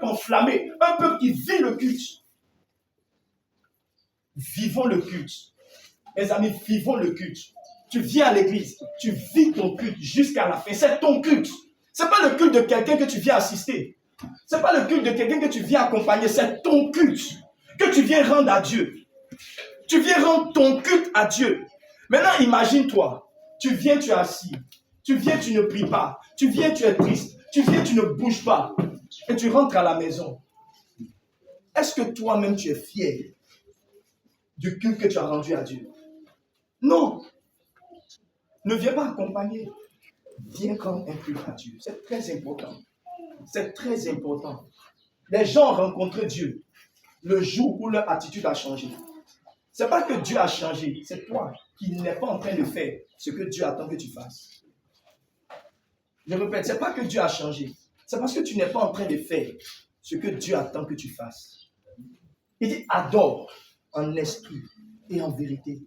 peuple enflammé, un peuple qui vit le culte. Vivons le culte. Mes amis, vivons le culte. Tu viens à l'église, tu vis ton culte jusqu'à la fin. C'est ton culte. Ce n'est pas le culte de quelqu'un que tu viens assister. Ce n'est pas le culte de quelqu'un que tu viens accompagner. C'est ton culte que tu viens rendre à Dieu. Tu viens rendre ton culte à Dieu. Maintenant, imagine-toi. Tu viens, tu es assis. Tu viens, tu ne pries pas. Tu viens, tu es triste. Tu viens, tu ne bouges pas. Et tu rentres à la maison. Est-ce que toi-même, tu es fier du culte que tu as rendu à Dieu? Non. Ne viens pas accompagner. Viens rendre un culte à Dieu. C'est très important. C'est très important. Les gens ont rencontré Dieu le jour où leur attitude a changé. Ce n'est pas que Dieu a changé, c'est toi qui n'es pas en train de faire ce que Dieu attend que tu fasses. Je répète, ce n'est pas que Dieu a changé, c'est parce que tu n'es pas en train de faire ce que Dieu attend que tu fasses. Il dit adore en esprit et en vérité.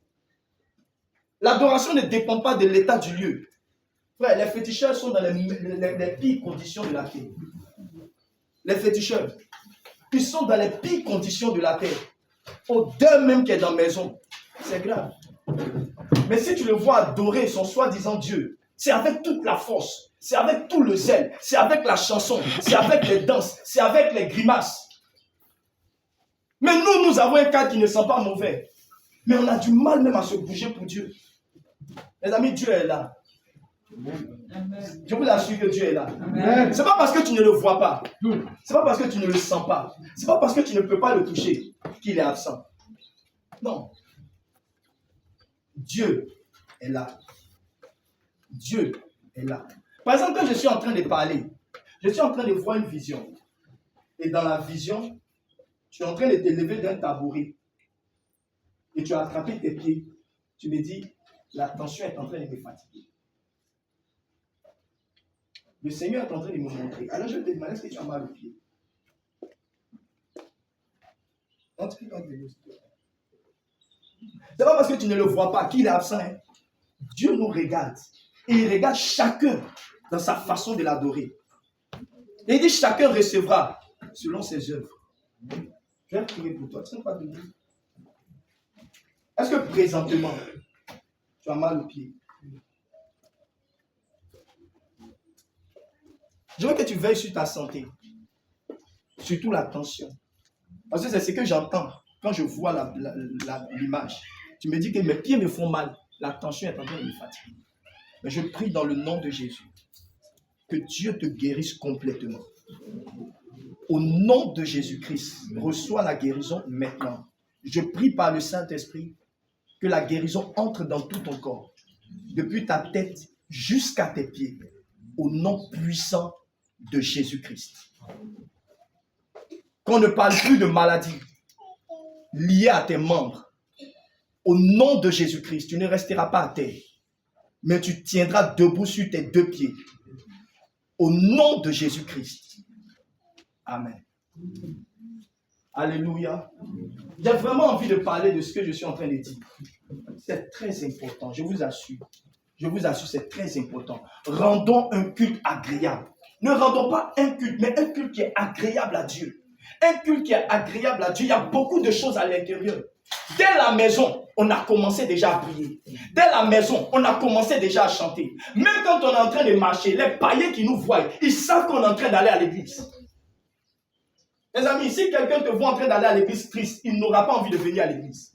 L'adoration ne dépend pas de l'état du lieu. Frère, les féticheurs sont dans les pires conditions de la terre. Les féticheurs, ils sont dans les pires conditions de la terre. Odeur même qui est dans la maison, c'est grave. Mais si tu le vois adorer son soi-disant Dieu, c'est avec toute la force, c'est avec tout le zèle, c'est avec la chanson, c'est avec les danses, c'est avec les grimaces. Mais nous avons un cadre qui ne sent pas mauvais. Mais on a du mal même à se bouger pour Dieu. Les amis, Dieu est là. Je vous assure que Dieu est là. Ce n'est pas parce que tu ne le vois pas. Ce n'est pas parce que tu ne le sens pas. Ce n'est pas parce que tu ne peux pas le toucher qu'il est absent. Non. Dieu est là. Dieu est là. Par exemple, quand je suis en train de parler, je suis en train de voir une vision. Et dans la vision, tu es en train de te lever d'un tabouret. Et tu as attrapé tes pieds. Tu me dis, la tension est en train de me fatiguer. Le Seigneur est en train de me montrer. Alors je te demande, est-ce que tu as mal aux pieds? C'est pas parce que tu ne le vois pas qu'il est absent. Hein. Dieu nous regarde. Et il regarde chacun dans sa façon de l'adorer. Et il dit chacun recevra selon ses œuvres. Je vais prier pour toi. Tu ne sais pas de Dieu. Est-ce que présentement, tu as mal aux pieds? Je veux que tu veilles sur ta santé. Surtout la tension. Parce que c'est ce que j'entends quand je vois l'image. Tu me dis que mes pieds me font mal. La tension est en train de me fatiguer. Mais je prie dans le nom de Jésus que Dieu te guérisse complètement. Au nom de Jésus-Christ, reçois la guérison maintenant. Je prie par le Saint-Esprit que la guérison entre dans tout ton corps, depuis ta tête jusqu'à tes pieds, au nom puissant de Jésus-Christ. Qu'on ne parle plus de maladie liée à tes membres. Au nom de Jésus-Christ, tu ne resteras pas à terre, mais tu tiendras debout sur tes deux pieds. Au nom de Jésus-Christ. Amen. Alléluia. J'ai vraiment envie de parler de ce que je suis en train de dire. C'est très important, je vous assure. Je vous assure, c'est très important. Rendons un culte agréable. Ne rendons pas un culte, mais un culte qui est agréable à Dieu. Un culte qui est agréable à Dieu. Il y a beaucoup de choses à l'intérieur. Dès la maison, on a commencé déjà à prier. Dès la maison, on a commencé déjà à chanter. Même quand on est en train de marcher, les païens qui nous voient, ils savent qu'on est en train d'aller à l'église. Mes amis, si quelqu'un te voit en train d'aller à l'église triste, il n'aura pas envie de venir à l'église.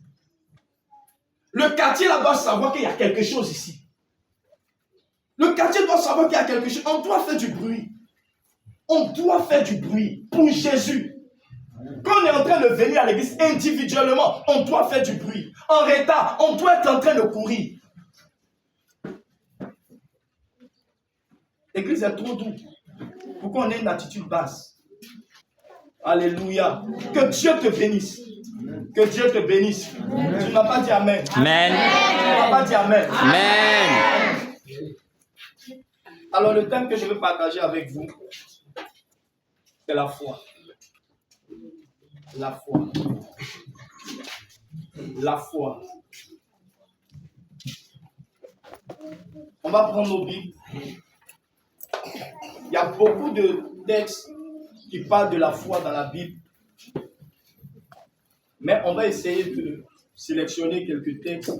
Le quartier là doit savoir qu'il y a quelque chose ici. Le quartier doit savoir qu'il y a quelque chose. On doit faire du bruit. On doit faire du bruit pour Jésus. Quand on est en train de venir à l'église individuellement, on doit faire du bruit. En retard, on doit être en train de courir. L'église est trop douce pour qu'on ait une attitude basse. Alléluia. Que Dieu te bénisse. Que Dieu te bénisse. Tu n'as pas dit Amen. Amen. Tu n'as pas dit Amen. Amen. Alors le thème que je veux partager avec vous, c'est la foi. La foi. La foi. On va prendre nos Bibles. Il y a beaucoup de textes qui parle de la foi dans la Bible. Mais on va essayer de sélectionner quelques textes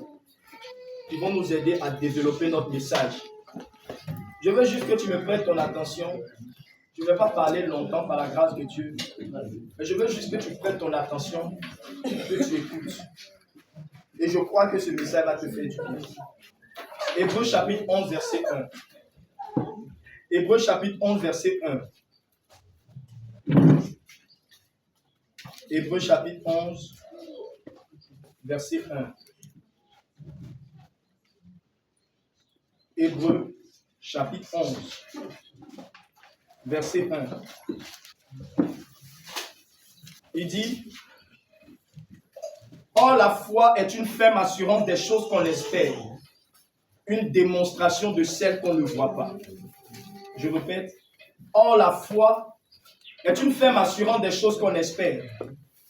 qui vont nous aider à développer notre message. Je veux juste que tu me prêtes ton attention. Je ne vais pas parler longtemps par la grâce de Dieu. Mais je veux juste que tu prêtes ton attention, que tu écoutes. Et je crois que ce message va te faire du bien. Hébreux chapitre 11, verset 1. Hébreux chapitre 11, verset 1. Hébreux chapitre 11, verset 1. Hébreux chapitre 11, verset 1. Il dit, « Or la foi est une ferme assurance des choses qu'on espère, une démonstration de celles qu'on ne voit pas. » Je répète, « Or la foi est une ferme assurance des choses qu'on espère,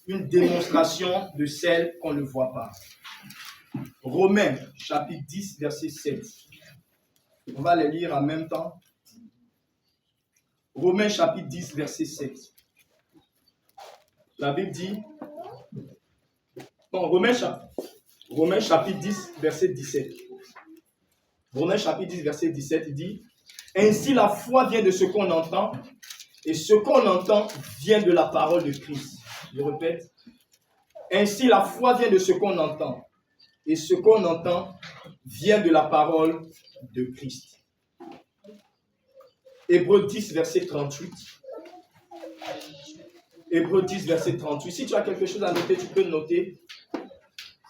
une démonstration de celles qu'on ne voit pas. » Romains chapitre 10, verset 7. On va les lire en même temps. Romains chapitre 10, verset 7. La Bible dit, Romains chapitre 10, verset 17. Romains chapitre 10, verset 17, il dit, « Ainsi la foi vient de ce qu'on entend, et ce qu'on entend vient de la parole de Christ. » Je répète, « Ainsi la foi vient de ce qu'on entend, et ce qu'on entend vient de la parole de Christ. » Hébreux 10, verset 38. Hébreux 10, verset 38. Si tu as quelque chose à noter, tu peux noter.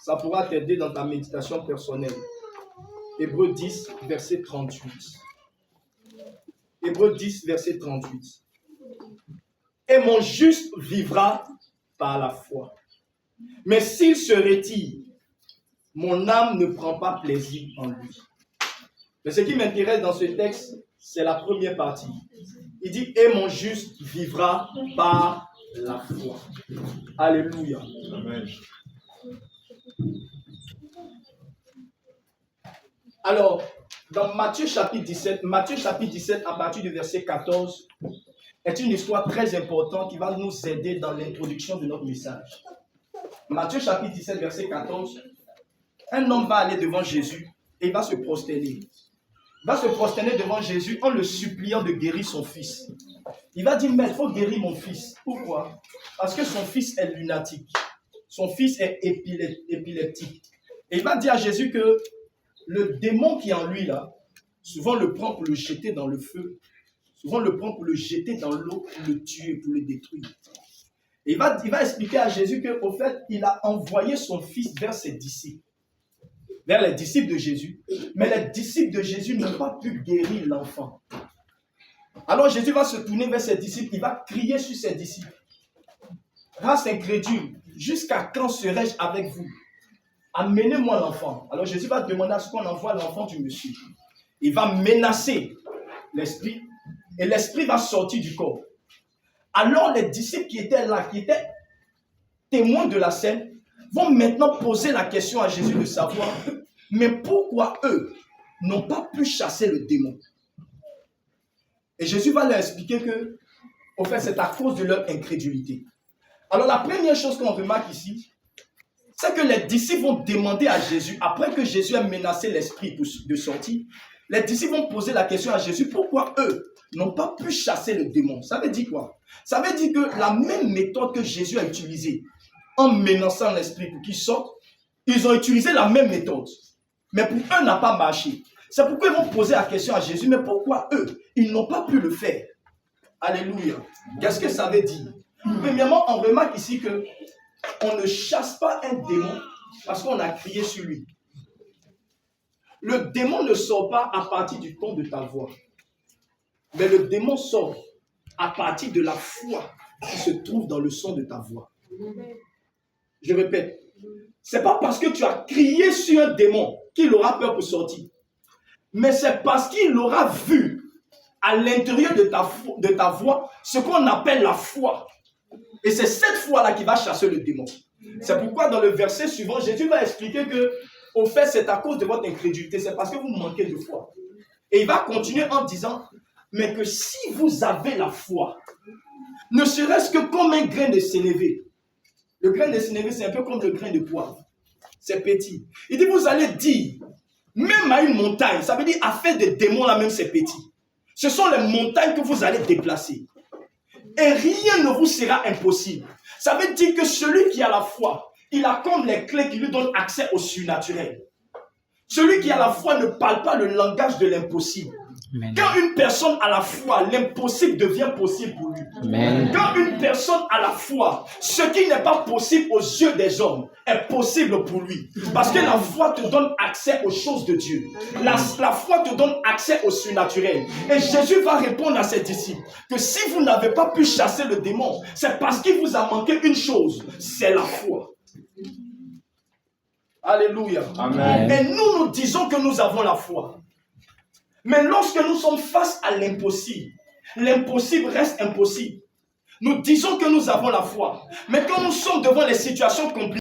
Ça pourra t'aider dans ta méditation personnelle. Hébreux 10, verset 38. Hébreux 10, verset 38. Et mon juste vivra par la foi. Mais s'il se retire, mon âme ne prend pas plaisir en lui. Mais ce qui m'intéresse dans ce texte, c'est la première partie. Il dit, et mon juste vivra par la foi. Alléluia. Amen. Alors, dans Matthieu chapitre 17, à partir du verset 14, est une histoire très importante qui va nous aider dans l'introduction de notre message. Matthieu chapitre 17, verset 14, un homme va aller devant Jésus et il va se prosterner. Il va se prosterner devant Jésus en le suppliant de guérir son fils. Il va dire, mais il faut guérir mon fils. Pourquoi? Parce que son fils est lunatique. Son fils est épileptique. Et il va dire à Jésus que le démon qui est en lui, là, souvent le prend pour le jeter dans le feu. Souvent le prend pour le jeter dans l'eau, pour le tuer, pour le détruire. Et il va expliquer à Jésus qu'au fait, il a envoyé son fils vers ses disciples. Vers les disciples de Jésus. Mais les disciples de Jésus n'ont pas pu guérir l'enfant. Alors Jésus va se tourner vers ses disciples. Il va crier sur ses disciples. Race incrédule, jusqu'à quand serai-je avec vous? Amenez-moi l'enfant. Alors Jésus va demander à ce qu'on envoie l'enfant du monsieur. Il va menacer l'esprit et l'esprit va sortir du corps. Alors les disciples qui étaient là, qui étaient témoins de la scène, vont maintenant poser la question à Jésus de savoir, mais pourquoi eux n'ont pas pu chasser le démon? Et Jésus va leur expliquer que, au fait, c'est à cause de leur incrédulité. Alors la première chose qu'on remarque ici, c'est que les disciples vont demander à Jésus, après que Jésus a menacé l'esprit de sortir, les disciples vont poser la question à Jésus, pourquoi eux n'ont pas pu chasser le démon? Ça veut dire quoi? Ça veut dire que la même méthode que Jésus a utilisée en menaçant l'esprit pour qu'il sorte, ils ont utilisé la même méthode. Mais pour eux, n'a pas marché. C'est pourquoi ils vont poser la question à Jésus, mais pourquoi eux, ils n'ont pas pu le faire? Alléluia. Qu'est-ce que ça veut dire? Premièrement, on remarque ici que on ne chasse pas un démon parce qu'on a crié sur lui. Le démon ne sort pas à partir du ton de ta voix. Mais le démon sort à partir de la foi qui se trouve dans le son de ta voix. Je répète, c'est pas parce que tu as crié sur un démon qu'il aura peur pour sortir. Mais c'est parce qu'il aura vu à l'intérieur de ta voix ce qu'on appelle la foi. Et c'est cette foi-là qui va chasser le démon. C'est pourquoi dans le verset suivant, Jésus va expliquer que, au fait, c'est à cause de votre incrédulité, c'est parce que vous manquez de foi. Et il va continuer en disant, mais que si vous avez la foi, ne serait-ce que comme un grain de sénévé. Le grain de sénévé, c'est un peu comme le grain de poivre. C'est petit. Il dit, vous allez dire, même à une montagne, ça veut dire à faire des démons là même, c'est petit. Ce sont les montagnes que vous allez déplacer. Et rien ne vous sera impossible. Ça veut dire que celui qui a la foi, il a comme les clés qui lui donnent accès au surnaturel. Celui qui a la foi ne parle pas le langage de l'impossible. Quand une personne a la foi, l'impossible devient possible pour lui. Amen. Quand une personne a la foi, ce qui n'est pas possible aux yeux des hommes est possible pour lui. Parce que la foi te donne accès aux choses de Dieu. La foi te donne accès au surnaturel. Et Jésus va répondre à ses disciples que si vous n'avez pas pu chasser le démon, c'est parce qu'il vous a manqué une chose, c'est la foi. Alléluia. Amen. Et nous disons que nous avons la foi. Mais lorsque nous sommes face à l'impossible, l'impossible reste impossible. Nous disons que nous avons la foi. Mais quand nous sommes devant les situations compliquées,